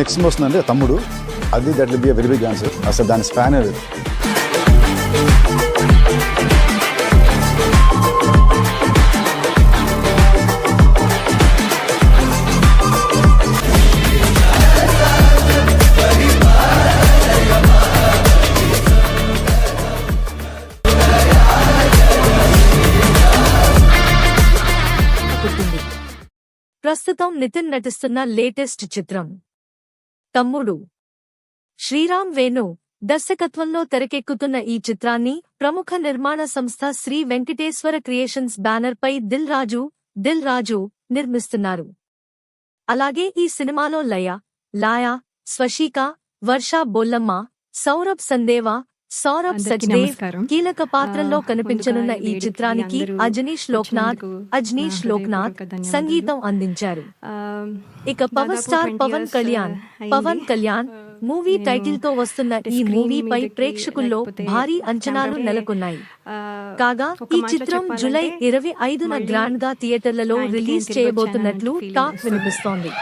Next వస్తుందంటే తమ్ముడు, అది that will be very big answer. అసలు దాని స్పానర్ ప్రస్తుతం నితిన్ నటిస్తున్న లేటెస్ట్ చిత్రం తమ్ముడు. శ్రీరామ్ వేణు దర్శకత్వంలో తెరకెక్కుతున్న ఈ చిత్రాన్ని ప్రముఖ నిర్మాణ సంస్థ శ్రీ వెంకటేశ్వర క్రియేషన్స్ బ్యానర్ పై దిల్ రాజు నిర్మిస్తున్నారు. అలాగే ఈ సినిమాలో లాయా, స్వశిక, వర్ష బొల్లమ్మ, సౌరభ్ సందేవా, సౌరభ్ సచ్దేవ్ కీలక పాత్రల్లో కనిపించనున్న ఈ చిత్రానికి అజనీష్ లోక్నాథ్ సంగీతం అందించారు. ఇక power star Pawan Kalyan movie title తో వస్తున్న ఈ మూవీపై ప్రేక్షకుల్లో భారీ అంచనాలు నెలకొన్నాయి. కాగా ఈ చిత్రం జూలై 25న గ్రాండ్ గా థియేటర్లలో రిలీజ్ చేయబోతున్నట్లు టాక్ వినిపిస్తోంది.